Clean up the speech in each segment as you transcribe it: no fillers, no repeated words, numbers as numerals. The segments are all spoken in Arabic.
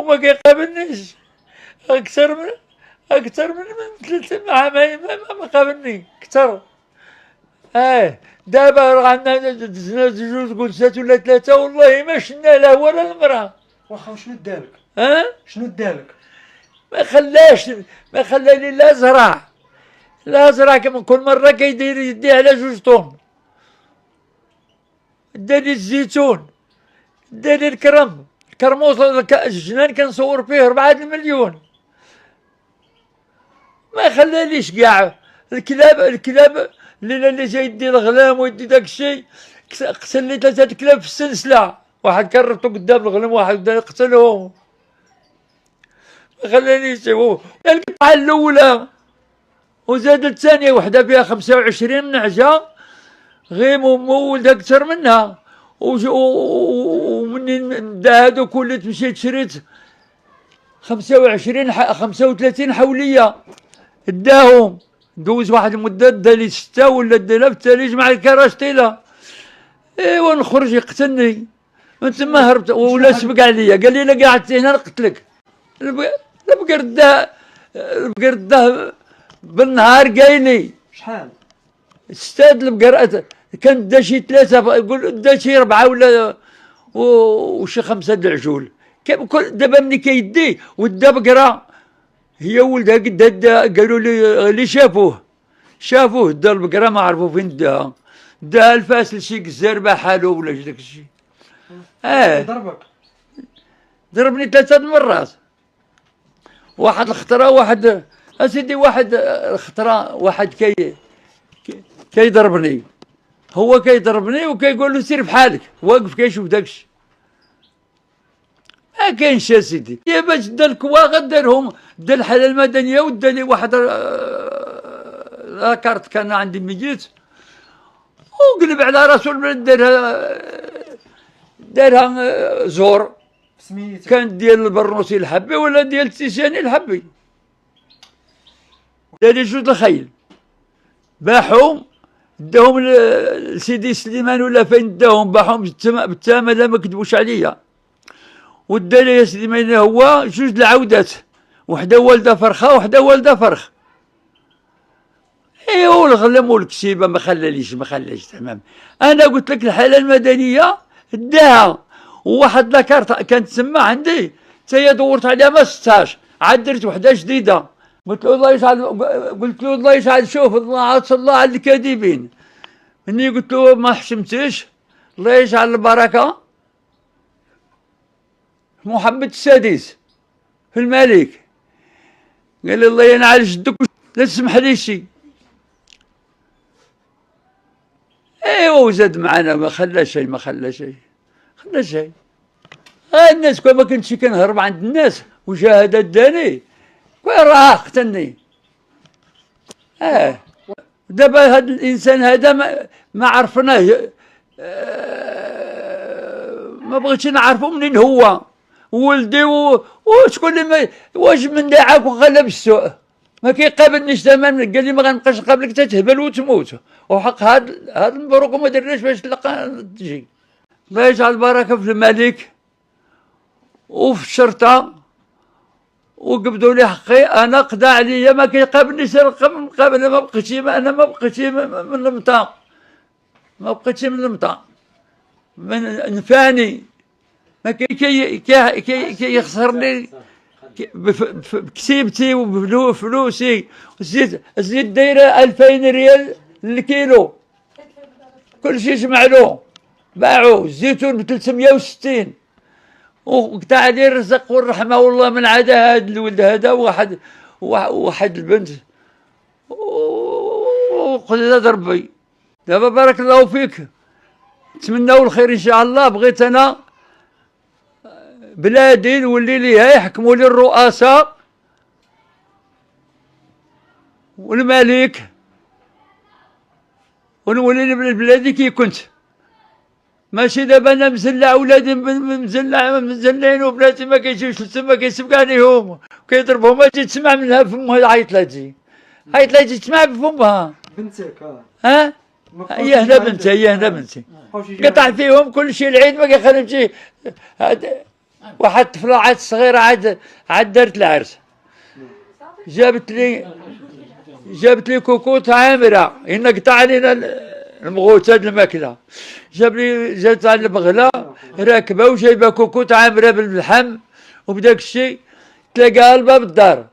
وما كيقابلنيش اكثر من 3 عام ما قابلني اكثر. دابا راه عندنا دزنا جوج جلسات ولا 3 والله ما شفنا لا هو ولا المراه. واخا شنو دالك؟ شنو دالك؟ ما خلاني لا زرع كل مره كيدير يديه على 2 طون. داني الزيتون، داني الكرموس الجنان كنصور فيه 4 المليون. ما خلانيش كاع. الكلاب اللي جاي يدي الغلام ويدي داك الشيء، قتل لي 3 الكلاب في السلسله، واحد كررتو قدام الغلام واحد قتلهم. ما خلانيش. القطعه الاولى وزاد الثانيه وحده فيها 25 نعجه غير مولده اكثر منها. ومنين دا هادوك وليت مشيت شريت 35 حوليه داهم. دوز واحد المده دالي 6 ولا دالها في التالي مع الكراشتيله. ايوا نخرج يقتلني من تما هربت ولا سبق عليا قال لي لا قعدت هنا نقتلك. البقرده بالنهار قايني شحال؟ 6 البقرات كان دا شي 3 يقول دا شي 4 ولا وشي 5 د العجول. دابا ملي كيدي ودا بقره هي ولدها قدها قالوا لي اللي شافوه دا البقره ما عرفوا فين داها الفاس لشي كزاربه حالو ولا داك الشيء. ضربني 3 مرات. واحد الخطره واحد اسيدي واحد الخطره واحد كيضربني. هو كيضربني وكيقول له سير بحالك، واقف كيشوف داكشي. ما كاينش اسيدي. يا باش دا الكواغ دارهم، دا الحاله المدنيه ودا لي واحد لاكارت كان عندي ميت وقلب على راسو دارها زور. سميتها كان ديال البرنوسي الحبي ولا ديال التيساني الحبي. داري 2 الخيل باحوا داهم لسيدي سليمان ولا فين داهم باحهم بالتامه لا ما كذبوش عليا. ودا لي سليمان هو 2 العودات، وحده والده فرخه وحده والده فرخ. ايوا الغلم والكسيبه ما خلاليش تمام. انا قلت لك الحاله المدنيه داها. وواحد لاكارت كانت تسمى عندي حتى هي دورت عليها ما 16 عاد درت وحده جديده. قلت له الله يسعد شوف الله على الكاذبين. مني قلت له ما حشمتش الله يجعل البركه. محمد السادس في الملك قال لي الله ينعل جدك لا تسمح لي شي. ايوا وزاد معنا ما خلا شيء. الناس كون ما كنتش كنهرب عند الناس وشاهدت داني كون راه قتلني. دابا هذا الانسان هذا ما عرفناه. ما بغيتش نعرفو منين هو ولدي وشكون اللي واش من داعاك وغلب السوء. ما كيقابلنيش تماما. قال لي ما غنبقاش نقابلك حتى تهبل وتموت. وحق هاد المبروك وما درناش باش تجي. الله يجعل البركه في الملك وفي الشرطه وقبضوا لي حقي. انا قضى عليا ما كيقابلنيش نقابل. ما بقيتش من المطا. نفاني ما كيخسرني بكسيبتي وبفلوسي. الزيت دايره 2000 ريال للكيلو. كلشي جمع له باعوه. الزيتون ب 360. وقطع عليه الرزق والرحمه والله من عدا هذا الولد هذا واحد البنت وقلت ربي. دابا بارك الله فيك نتمناو الخير ان شاء الله. بغيت انا بلادي نولي ليها يحكموا لي الرؤساء والملك ونولي بلادي كي كنت. ماشي دابا انا مزلع ولادي مزلعين وبناتي ما كيجيوش لتما كيسبق عليهم وكيضربهم. اجي تسمع منها فمها عيط لها تجي تسمع بفمها. بنتك هي هنا بنتي قطع فيهم كل شيء. العيد ما كيخليهمش واحد طفلة عاد صغيرة عاد دارت العرس، جابت لي كوكوت عامرة إن قطع علينا المغوت هاد الماكلة، جابت على المغلة راكبة وجايبة كوكوت عامرة باللحم، وبداك الشيء تلاقاها لباب الدار،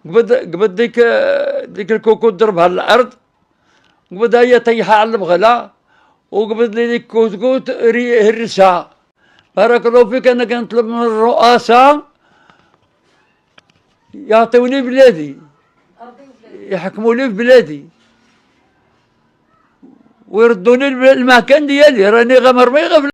قبض ديك الكوكوت ضربها على الأرض، قبضها هي طيحها على المغلة، وقبض لي ديك الكوكوت هرسها. بارك الله فيك، أنا كنطلب من الرؤساء يعطيوني بلادي، يحكموا لي في بلادي ويردوني المكان ديالي، راني غمر ما يغفل.